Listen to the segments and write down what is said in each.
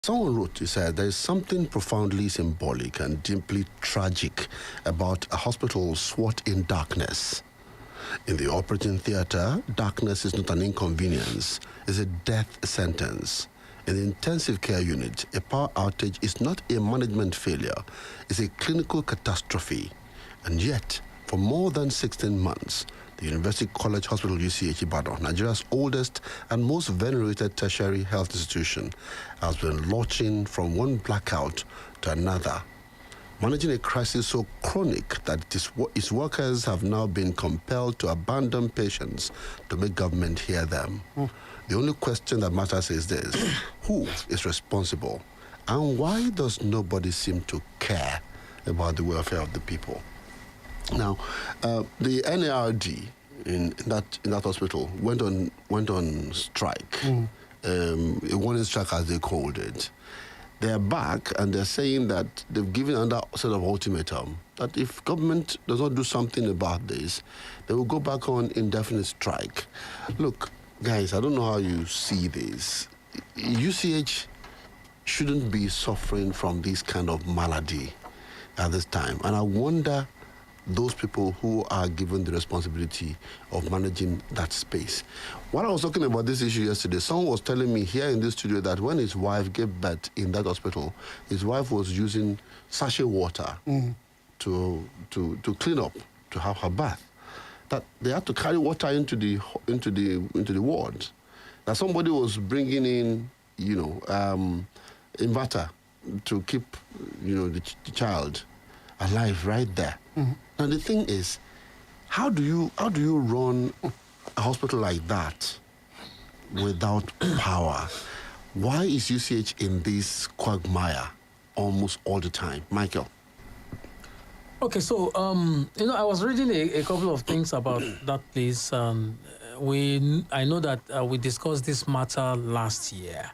Someone wrote, he said, there is something profoundly symbolic and deeply tragic about a hospital swathed in darkness. In the operating theater, darkness is not an inconvenience, it's a death sentence. In the intensive care unit, a power outage is not a management failure, it's a clinical catastrophe. And yet, for more than 16 months, the University College Hospital UCH Ibadan, Nigeria's oldest and most venerated tertiary health institution, has been launching from one blackout to another, managing a crisis so chronic that its workers have now been compelled to abandon patients to make government hear them. The only question that matters is this: who is responsible? And why does nobody seem to care about the welfare of the people? Now, the NARD in that hospital went on strike, a warning strike as they called it. They're back and they're saying that they've given another sort of ultimatum that if government does not do something about this, they will go back on indefinite strike. Look, guys, I don't know how you see this. UCH shouldn't be suffering from this kind of malady at this time, and I wonder those people who are given the responsibility of managing that space. While I was talking about this issue yesterday, someone was telling me here in this studio that when his wife gave birth in that hospital, his wife was using sachet water to clean up, to have her bath. That they had to carry water into the ward. That somebody was bringing in, inverter to keep, the child alive right there. Now the thing is, how do you run a hospital like that without power? Why is UCH in this quagmire almost all the time? Michael? Okay, so, I was reading a couple of things about that place. I know that we discussed this matter last year.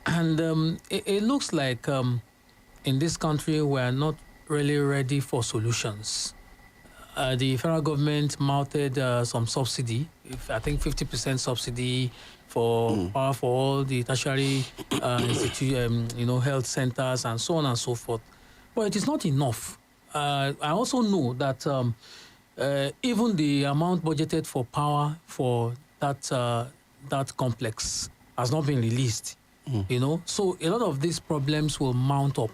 And it looks like in this country we are not really ready for solutions. The federal government mounted some subsidy, I think 50% subsidy for power for all the tertiary health centers and so on and so forth. But it is not enough. I also know that even the amount budgeted for power for that complex has not been released. So a lot of these problems will mount up.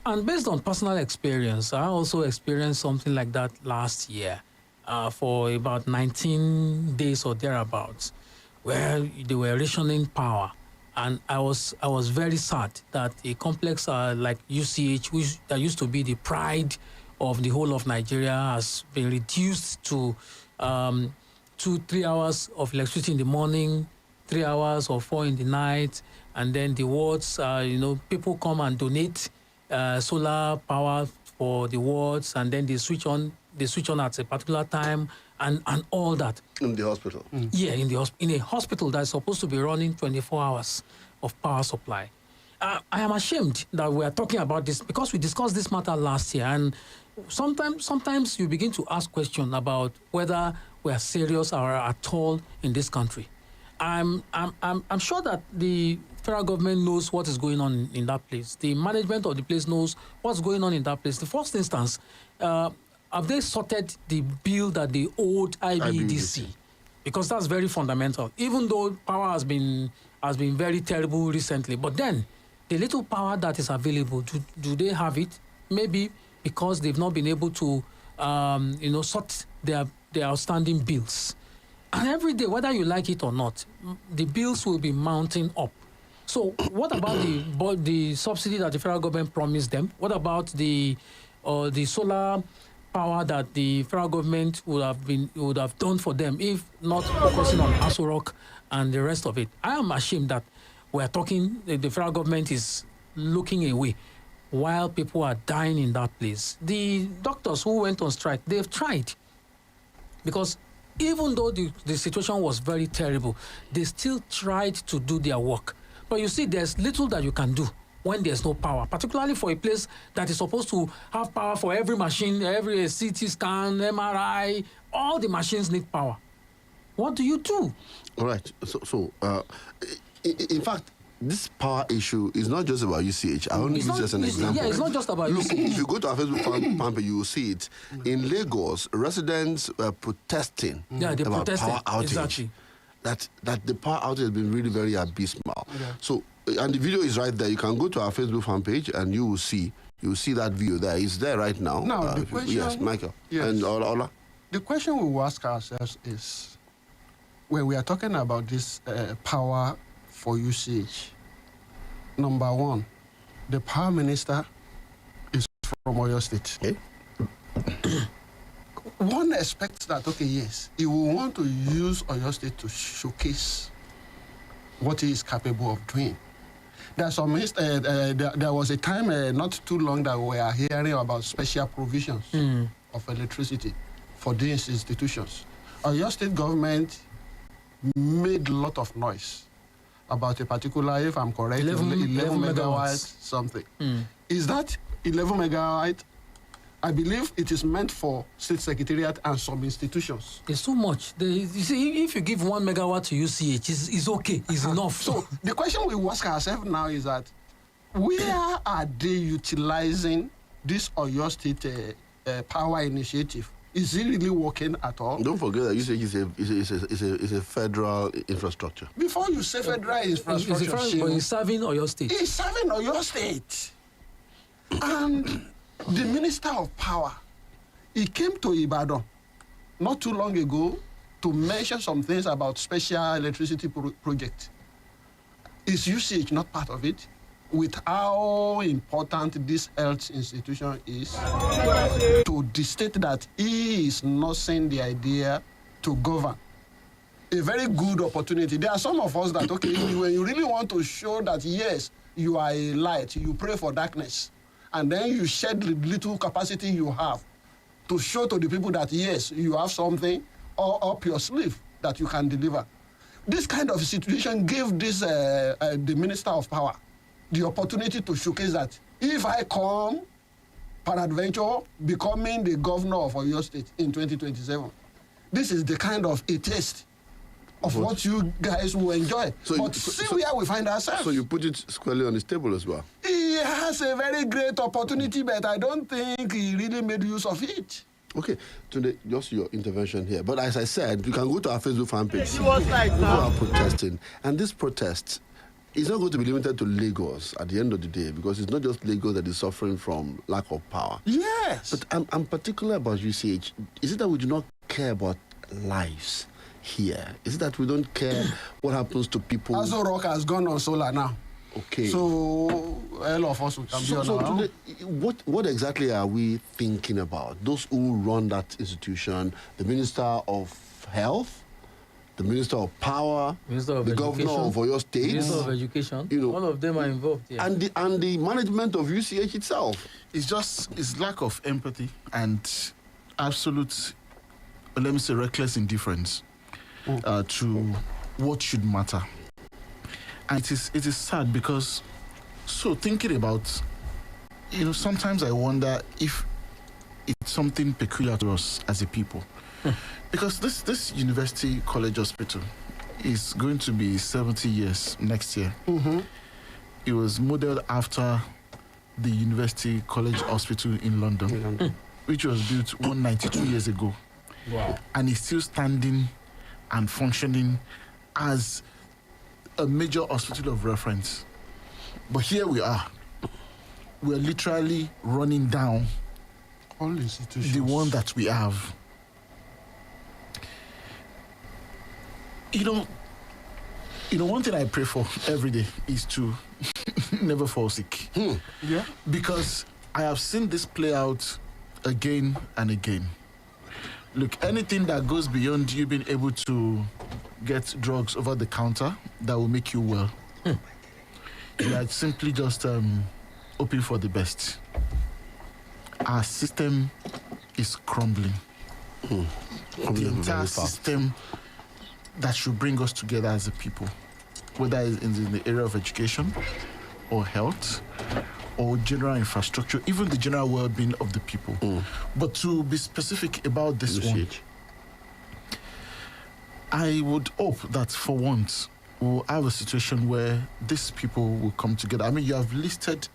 And based on personal experience, I also experienced something like that last year for about 19 days or thereabouts, where they were rationing power. And I was very sad that a complex like UCH, that used to be the pride of the whole of Nigeria, has been reduced to 2-3 hours of electricity in the morning, 3 hours or 4 in the night, and then the wards, people come and donate solar power for the wards, and then they switch on at a particular time, and all that. In the hospital? Yeah, in a hospital that's supposed to be running 24 hours of power supply. I am ashamed that we are talking about this because we discussed this matter last year, and sometimes you begin to ask questions about whether we are serious or at all in this country. I'm sure that the federal government knows what is going on in that place. The management of the place knows what's going on in that place. The first instance, have they sorted the bill that they owed IBEDC? Because that's very fundamental. Even though power has been very terrible recently, but then the little power that is available, do they have it? Maybe because they've not been able to, sort their outstanding bills. And every day, whether you like it or not, the bills will be mounting up. So what about the subsidy that the federal government promised them? What about the solar power that the federal government would have done for them if not focusing on Aso Rock and the rest of it? I am ashamed that we're talking, the federal government is looking away while people are dying in that place. The doctors who went on strike, they've tried. Because even though the situation was very terrible, they still tried to do their work. But you see, there's little that you can do when there's no power, particularly for a place that is supposed to have power for every machine, every CT scan, MRI, all the machines need power. What do you do? All right. So in fact, this power issue is not just about UCH. I only use it as an example. Yeah, it's not just about Look, UCH. if you go to our Facebook fan page, you will see it. In Lagos, residents were protesting Yeah, they about protested. power outage. Exactly. That the power outage has been really very abysmal. Yeah. So, and the video is right there. You can go to our Facebook fan page and you will see that video there. It's there right now. Now, the question... Yes, Michael. Yes. And Ola. The question we will ask ourselves is, when we are talking about this power for UCH, number one, the power minister is from Oyo State. Okay. One expects that, okay, yes, he will want to use Oyo State to showcase what he is capable of doing. There was a time not too long that we are hearing about special provisions of electricity for these institutions. Oyo State government made a lot of noise about a particular, if I'm correct, 11 megawatts megawatts. something. Is that 11 megawatt? I believe it is meant for state secretariat and some institutions. It's too much. You see, if you give 1 megawatt to UCH, it's okay. It's enough. So the question we ask ourselves now is that where are they utilizing this Oyo State power initiative? Is it really working at all? Don't forget that UCH is a federal infrastructure. Before you say federal infrastructure, but it's serving Oyo State. it's serving Oyo State. And the Minister of Power, he came to Ibadan not too long ago to mention some things about special electricity project. Is UCH not part of it? With how important this health institution is to the state that he is nursing the idea to govern. A very good opportunity. There are some of us that, okay, when you really want to show that, yes, you are a light, you pray for darkness, and then you shed the little capacity you have to show to the people that, yes, you have something up your sleeve that you can deliver. This kind of situation gave this the Minister of Power the opportunity to showcase that if I come, peradventure, becoming the governor of Oyo State in 2027, this is the kind of a taste of what you guys will enjoy. See where we find ourselves. So you put it squarely on his table as well. He has a very great opportunity, but I don't think he really made use of it. Okay, today, just your intervention here. But as I said, you can go to our Facebook fan page. It was like People that. are protesting. And this protest is not going to be limited to Lagos at the end of the day, because it's not just Lagos that is suffering from lack of power. Yes. But I'm particular about UCH. Is it that we do not care about lives here? Is it that we don't care what happens to people? Aso Rock has gone on solar now. Okay. So all of us will come here now. Today, what exactly are we thinking about? Those who run that institution, the Minister of Health, the Minister of Power, Minister of the Education, Governor of Oyo State, Minister of Education, all of them are involved here. and the management of UCH itself. It's lack of empathy and absolute, let me say, reckless indifference to what should matter. And it is sad because, so thinking about, sometimes I wonder if it's something peculiar to us as a people. Because this University College Hospital is going to be 70 years next year. It was modeled after the University College Hospital in London, which was built 192 years ago. Wow. And it's still standing and functioning as a major hospital of reference. But here we are. We're literally running down All institutions. the one that we have. One thing I pray for every day is to never fall sick. Yeah. Because I have seen this play out again and again. Look, anything that goes beyond you being able to get drugs over the counter that will make you well, you are simply just hoping for the best. Our system is crumbling. The entire system that should bring us together as a people, whether it's in the area of education or health or general infrastructure, even the general well-being of the people. But to be specific about this one, I would hope that for once we'll have a situation where these people will come together. I mean, you have listed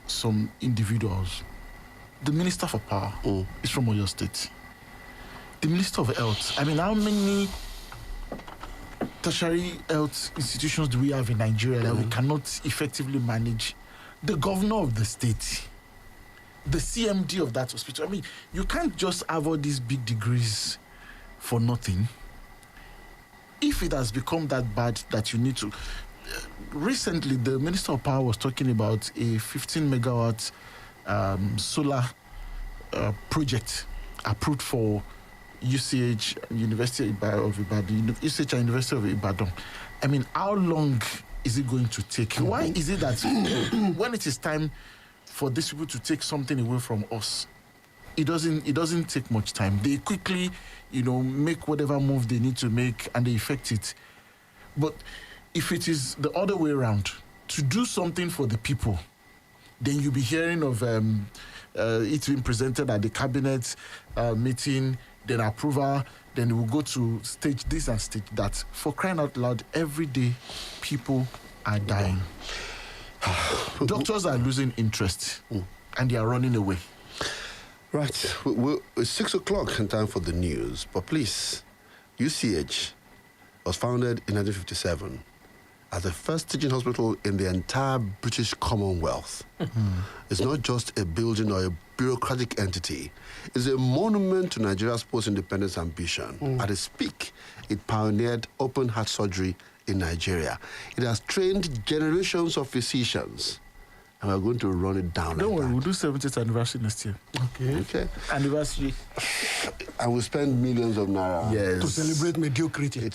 some individuals. The Minister for Power is from Oyo State. The Minister of Health. I mean, how many tertiary health institutions do we have in Nigeria that we cannot effectively manage? The governor of the state, the CMD of that hospital. I mean, you can't just have all these big degrees for nothing. If it has become that bad that you need to... recently, the Minister of Power was talking about a 15 megawatt solar project approved for UCH, University of Ibadan, UCH and University of Ibadan. I mean, how long is it going to take? Why is it that when it is time for these people to take something away from us, it doesn't take much time? They quickly, make whatever move they need to make and they effect it. But if it is the other way around, to do something for the people, then you'll be hearing of it being presented at the cabinet meeting, then approval, then it will go to stage this and stage that. For crying out loud, every day people are dying. Doctors are losing interest and they are running away. Right. It's 6 o'clock in time for the news. But please, UCH was founded in 1957 as the first teaching hospital in the entire British Commonwealth. It's not just a building or a bureaucratic entity. It's a monument to Nigeria's post-independence ambition. At its peak, it pioneered open-heart surgery in Nigeria. It has trained generations of physicians. And we're going to run it down. Don't like worry, that. we'll do 70th anniversary next year. Okay. Anniversary. And we'll spend millions of naira. To celebrate mediocrity.